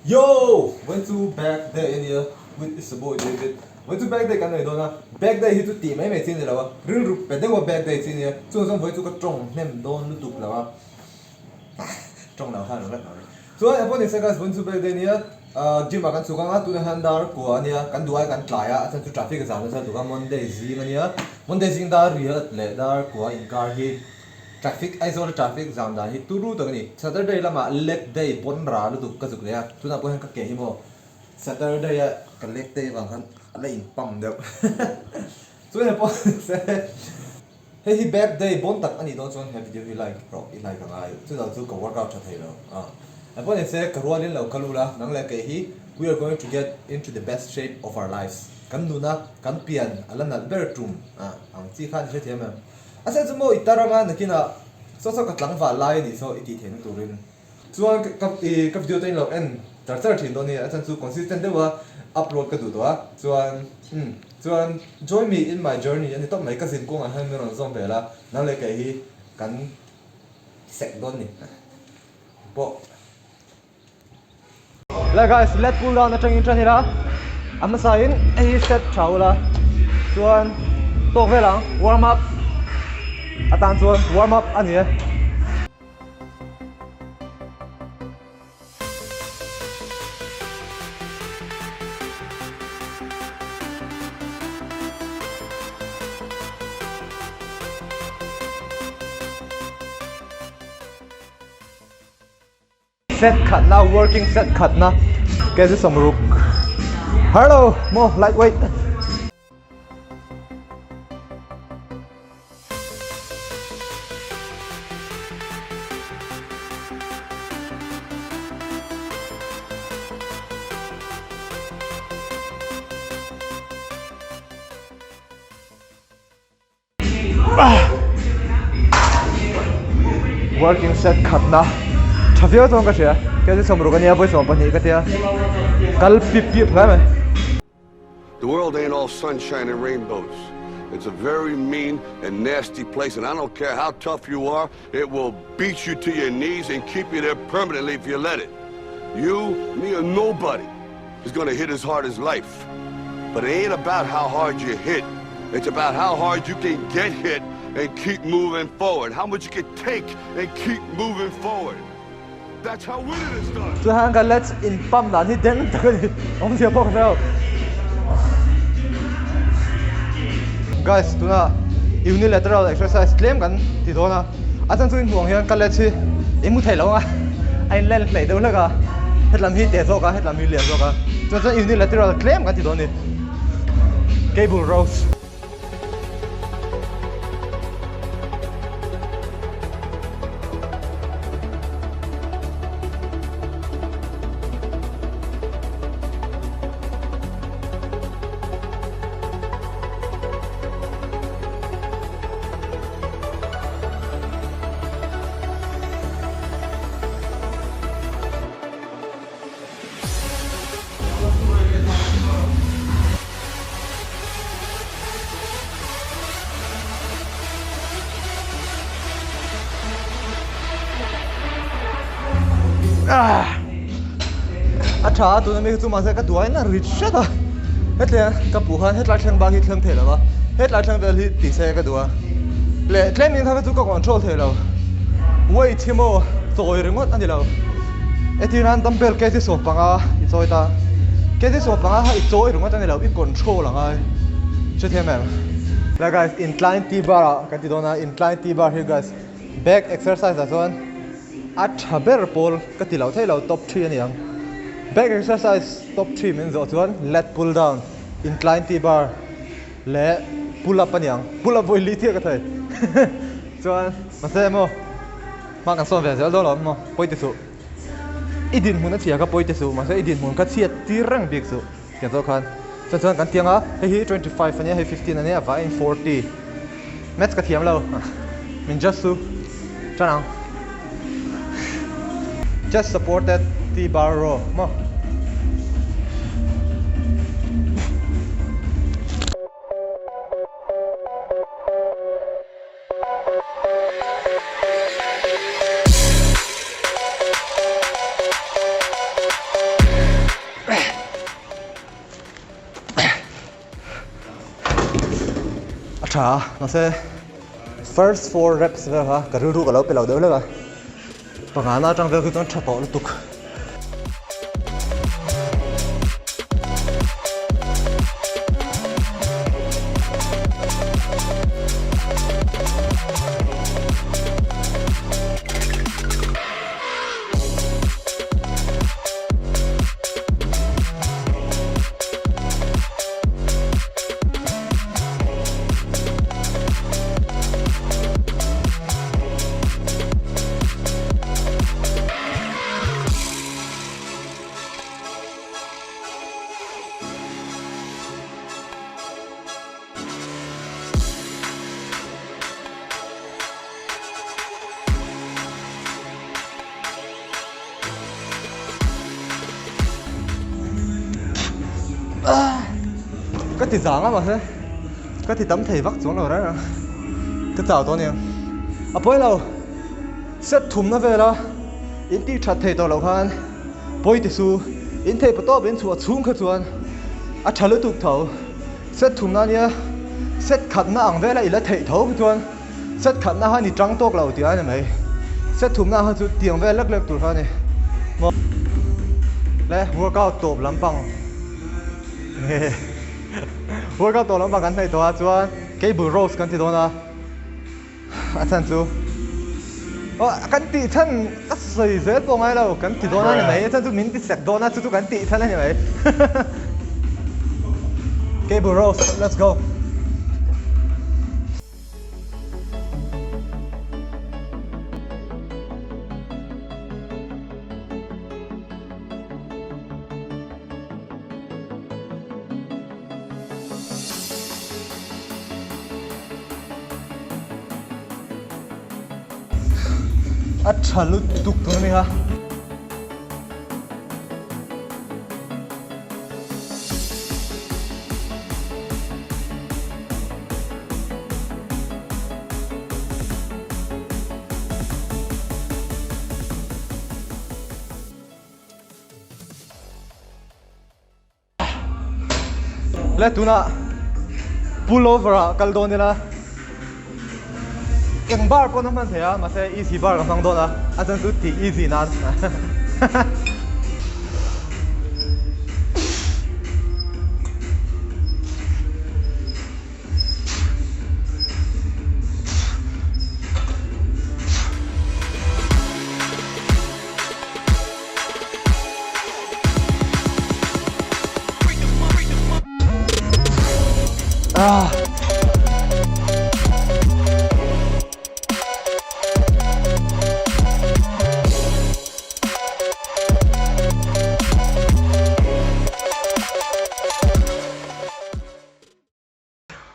Yo! Went to back day in here with it's a boy David. Went to back day kan này đó na. Back day hi tu ti mai mai chin ni lawa. Ring rup pe de wa back day chin ni. Chu sang voi chu ka trong nem don lu tuk lawa. Trong nào ha nó rất nào. So I upon this guys went to back day ni gym akan suka nga tu na handar ko ania kan duai kan tlaya asan tu traffic ka zan sa tu ka Monday zing ania. Monday zing dar ria le dar ko in car hi traffic ai zo traffic jam da hi turu to ni Saturday lama leg day pon ra lu tu ka zuk le tu na po han ka ke hi mo Saturday ya ka leg day wang han ala in pam de so ne po se he hi back day bon tak ani don chon have video hi like pro I like ka ai tu da tu ka workout tha thai lo apo ne se ka rualin lo kalula nang le ke hi we are going to get into the best shape of our lives kan nu na kan pian ala na ber tum ang chi khan se them asa chu mo itaranga nakina so ka tlang wa lai ni so iti theng turin chuan ka video te lo en tar thin do ni asan chu consistent de wa upload ka du do chuan join me in my journey ani top mai ka sin ko nga han ron zom vela nang le kai hi kan sek don ni po la guys let's pull down the training training la am sain ai set chaula chuan tok velang warm up atan chuan warm up ani set cut na working set cut na kaise samruk hello mo lightweight working set cut na thafio tong ka sia kaise samruk ania boy som pani ka tia kal pip pip ngai mai. The world ain't all sunshine and rainbows. It's a very mean and nasty place, and I don't care how tough you are, it will beat you to your knees and keep you there permanently if you let it. You, me, or nobody is gonna hit as hard as life. But it ain't about how hard you hit. It's about how hard you can get hit and keep moving forward. How much you can take and keep moving forward. That's how winning is done. Chu hang ka let's in pam na ni den ta ni ong sia pok sao. Guys, tuna unilateral exercise claim kan ti do na asan chu in huang hian ka let's hi imu thai lo nga ai len hlei do la ka hetlam hi te zo ka hetlam hi lian zo ka chu unilateral claim kan ti do ni cable rows. Acha tu na mi chu ma se ka duai na rich shata hetle ka pu han hetla thang ba hi thang thela ba hetla thang vel hi ti se ka dua le claim in ka chu ka control thela wait thimo zoi ringot ani lo etiran dumbbell ke si so panga I zoi ta ke si so panga ha I zoi ringot ani lo I control angai che the mem la guys incline T-bar ka ti dona incline T-bar here guys back exercise as one acha ber pol ka ti lo thai lo top 3 ani ang back exercise top 3 means one lat pull down incline T-bar le pull up ani ang pull up voi li thia ka thai chuan ma se mo ma kan son ve zel do lo mo poi te su idin hun a chia ka poi te su ma se idin hun ka chia ti rang big su ken zo khan chuan kan tianga he 25 ania he 15 ania va in 40 match ka thiam lo min just su chanang just support that T-bar row mo acha nó sẽ first 4 reps về ha cả ru cả lâu bị lâu đâu nữa và ngã nó trong về cái con chập bỏ tục cái thì dáng lắm mà thế cái thì tấm thầy vắt xuống rồi đấy cái chảo to nhiều à bôi lâu set thùng nó về đó in ti chặt thầy to lâu han bôi thì su in thầy bắt to bên chuột xuống cái chuột à chả lỡ tục thầu set thùng nó nhá set khát nó ăn về lại là thầy thầu cái chuột set khát nó han thì trắng to lâu thì anh mày set thùng nó han chuột tiền về lắc lắc tụi han này lẽ workout top lắm bằng workout to lắm bằng cái này to chuột cái bự roast cái thì đó na anh san chú kan ti thân các sợi dễ bông ai đâu kan ti đó này mày thân chú mình ti sạch đó na chú kan ti thân này mày okay bro let's go अच्छा lu tuk tu ni ha le tu na pull over kal do ni la Keng bar ko naman saya, masih easy bar ang doon ah. Asan tuti easy na.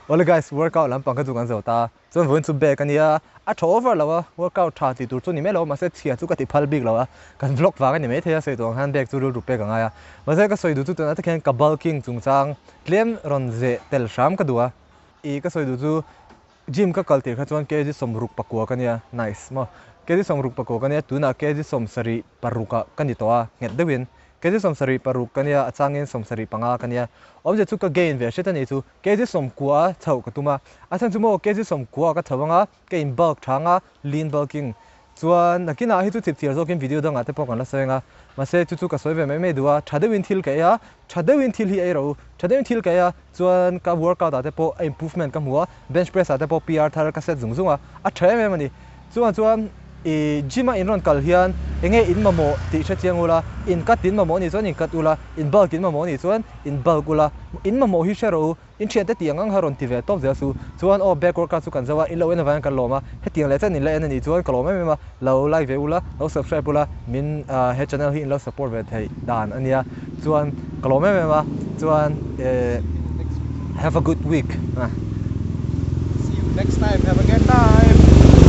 Well guys, workout lam pang ka dukan zo ta chon voin chu back ania a tho over lawa workout tha ti tur chu ni melo ma se thia chu ka ti phal big lawa kan vlog wa ka ni me thea se tong han back chu ru pe ka nga ya ma se ka soi du chu ta ta khen ka bulking chung chang claim ron je tel sham ka duwa e ka soi du chu gym ka kaltir kha chon ke ji som ruk pakwa ka nia nice ma ke ji som ruk pakwa ka nia tu na ke ji som sari paruka kan ni to a nget de win ke ji som sari paruk ka nia achangin som sari panga ka nia om je chu ka gain ve sheta ni chu ke ji som kwa chau ka tuma asan chu mo ke ji som kwa ka thawanga ke in bulk thanga lean bulking chuan nakina hi chu tip tiar zo kin video danga te pok an la senga ma se chu ka soi ve me duwa thade win thil ka ya thade win thil hi ai ro thade win thil ka ya chuan ka workout ate po improvement ka muwa bench press ate po PR thar ka set zunga a thre me mani chuan e gym in ron kal hian enge in mamo ti tha chiangula in cut in mamo ni chuan in cut ula in bulk in mamo ni chuan in bulk ula in mamo hi shero in thiate tiangang haron ti ve top jasu chuan o back workout chu kan zawa in lo en van kan loma he tiang le chan in le en ni chuan kaloma me ma lo like ve ula lo subscribe ula min he channel hi in lo support ve thai dan ania chuan kaloma me ma chuan have a good week See you next time. Have a good time.